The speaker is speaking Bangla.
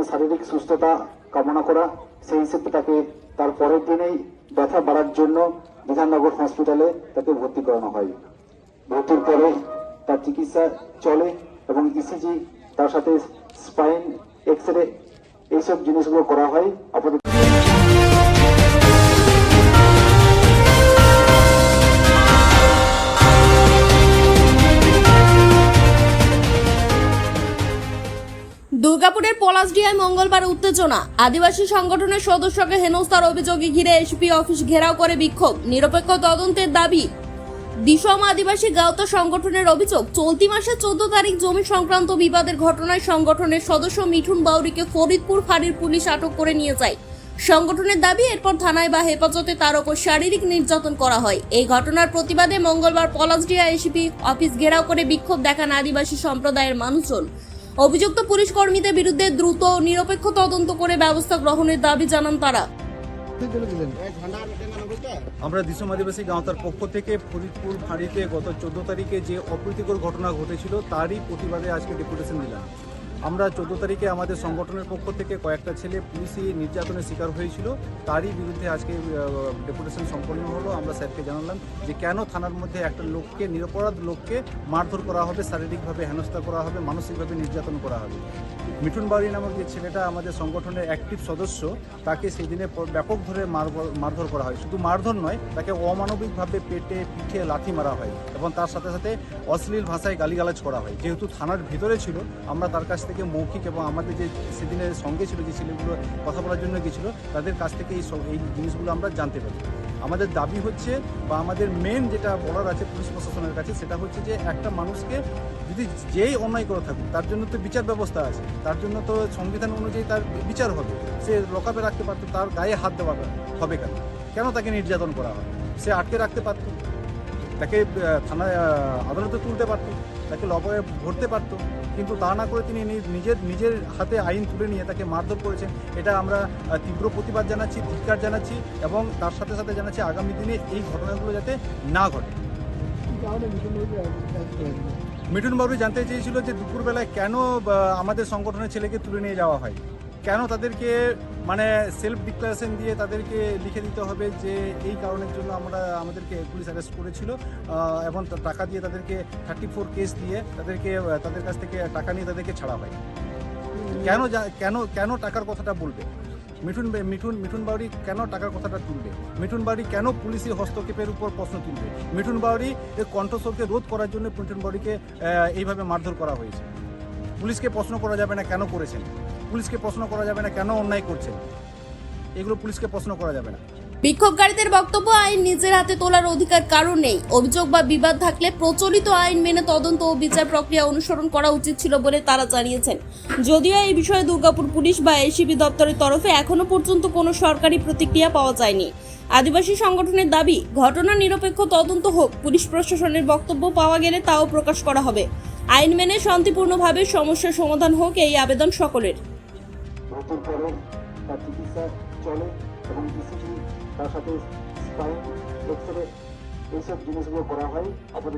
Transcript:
শারীরিক সুস্থতা কামনা করা, সেই হিসেবে তাকে তার পরের দিনেই ব্যথা বাড়ার জন্য বিধাননগর হসপিটালে তাকে ভর্তি করানো হয়। ভর্তির পরে তার চিকিৎসা চলে এবং ইসিজি, তার সাথে স্পাইন এক্সরে, এইসব জিনিসগুলো করা হয়। আপাতত দুর্গাপুরের পলাশডিহায় মঙ্গলবার উত্তেজনা। আদিবাসী সংগঠনের সদস্যকে হেনস্থার অভিযোগে ঘিরে এসপি অফিস ঘেরাও করে বিক্ষোভ, নিরপেক্ষ তদন্তের দাবি। দিশম আদিবাসী গাঁওতা সংগঠনের অভিযোগ, চলতি মাসের 14 তারিখ জমি সংক্রান্ত বিবাদের ঘটনায় সংগঠনের সদস্য মিঠুন বাউরিকে ফরিদপুর ফাঁড়ির পুলিশ আটক করে নিয়ে যায়। সংগঠনের দাবি, এরপর থানায় বা হেফাজতে তার ওপর শারীরিক নির্যাতন করা হয়। এই ঘটনার প্রতিবাদে মঙ্গলবার পলাশডিহা এসপি অফিস ঘেরাও করে বিক্ষোভ দেখান আদিবাসী সম্প্রদায়ের মানুষজন। অভিযুক্ত পুলিশ কর্মীদের বিরুদ্ধে দ্রুত ও নিরপেক্ষ তদন্ত করে ব্যবস্থা গ্রহণের দাবি জানান তারা। আমরা দিশম আদিবাসী গাঁওতার পক্ষ থেকে ফরিদপুর ফাঁড়িতে গত 14 তারিখে যে অপ্রীতিকর ঘটনা ঘটেছিল তারই প্রতিবাদে আজকে ডেপুটেশন দিলাম। আমরা 14 তারিখে আমাদের সংগঠনের পক্ষ থেকে কয়েকটা ছেলে পুলিশি নির্যাতনের শিকার হয়েছিল, তারই বিরুদ্ধে আজকে ডেপুটেশন সম্পন্ন হলো। আমরা স্যারকে জানালাম যে কেন থানার মধ্যে একটা লোককে, নিরপরাধ লোককে মারধর করা হবে, শারীরিকভাবে হেনস্থা করা হবে, মানসিকভাবে নির্যাতন করা হবে। মিঠুন বাউরি নামক যে ছেলেটা আমাদের সংগঠনের অ্যাক্টিভ সদস্য, তাকে সেই দিনে ব্যাপক ধরে মারধর করা হয়। শুধু মারধর নয়, তাকে অমানবিকভাবে পেটে পিঠে লাথি মারা হয় এবং তার সাথে সাথে অশ্লীল ভাষায় গালিগালাজ করা হয়। যেহেতু থানার ভিতরে ছিল, আমরা তার কাছ থেকে মৌখিক এবং আমাদের যে সেদিনের সঙ্গে ছিল, যে ছেলেগুলো কথা বলার জন্য গিয়েছিল, তাদের কাছ থেকে এই জিনিসগুলো আমরা জানতে পারি। আমাদের দাবি হচ্ছে, বা আমাদের মেন যেটা বলার আছে পুলিশ প্রশাসনের কাছে, সেটা হচ্ছে যে একটা মানুষকে যদি যেই অন্যায় করে থাকুক, তার জন্য তো বিচার ব্যবস্থা আছে, তার জন্য তো সংবিধান অনুযায়ী তার বিচার হবে। সে লকআপে রাখতে পারতো, তার গায়ে হাত দেওয়া হবে কেন? কেন তাকে নির্যাতন করা হয়? সে আটকে রাখতে পারত, তাকে থানায় আদালতে তুলতে পারত, তাকে লকআপে ভরতে পারত, কিন্তু তা না করে তিনি নিজের হাতে আইন তুলে নিয়ে তাকে মারধর করেছেন। এটা আমরা তীব্র প্রতিবাদ জানাচ্ছি, ধিক্কার জানাচ্ছি এবং তার সাথে সাথে জানাচ্ছি আগামী দিনে এই ঘটনাগুলো যাতে না ঘটে। মিঠুন বাবু জানতে চেয়েছিল যে দুপুরবেলায় কেন আমাদের সংগঠনের ছেলেকে তুলে নিয়ে যাওয়া হয়, কেন তাদেরকে মানে সেলফ ডিক্লারেশন দিয়ে তাদেরকে লিখে দিতে হবে যে এই কারণের জন্য আমাদেরকে পুলিশ অ্যারেস্ট করেছিল এবং টাকা দিয়ে তাদেরকে 34 কেস দিয়ে তাদের কাছ থেকে টাকা নিয়ে তাদেরকে ছাড়া হয়। কেন টাকার কথাটা বলবে মিঠুন বাউরি? কেন টাকার কথাটা তুলবে মিঠুন বাউরি? কেন পুলিশি হস্তক্ষেপের উপর প্রশ্ন তুলবে মিঠুন বাউরি? এই কণ্ঠস্বরকে রোধ করার জন্য মিঠুন বাউরিকে এইভাবে মারধর করা হয়েছে। পুলিশকে প্রশ্ন করা যাবে না কেন করেছেন, পুলিশকে প্রশ্ন করা যাবে না কেন অন্যায় করছেন, এগুলো পুলিশকে প্রশ্ন করা যাবে না। বিক্ষোভকারীদের বক্তব্য, আইন নিজের হাতে তোলার অধিকার কারণ নেই। অভিযোগ বা বিবাদ থাকলে প্রচলিত আইন মেনে তদন্ত ও বিচার প্রক্রিয়া অনুসরণ করা উচিত ছিল বলে তারা জানিয়েছেন। যদিও এই বিষয়ে দুর্গাপুর পুলিশ বা এসিপি দপ্তরের তরফে এখনো পর্যন্ত কোনো সরকারি প্রতিক্রিয়া পাওয়া যায়নি। আদিবাসী সংগঠনের দাবি, ঘটনা নিরপেক্ষ তদন্ত হোক, পুলিশ প্রশাসনের বক্তব্য পাওয়া গেলে তাও প্রকাশ করা হবে। আইন মেনে শান্তিপূর্ণভাবে সমস্যার সমাধান হোক, এই আবেদন সকলের। ভর্তির পরে তার চিকিৎসা চলে এবং ইসিজি, তার সাথে স্পাইন এক্সরে, এইসব জিনিসগুলো করা হয়। আপাতত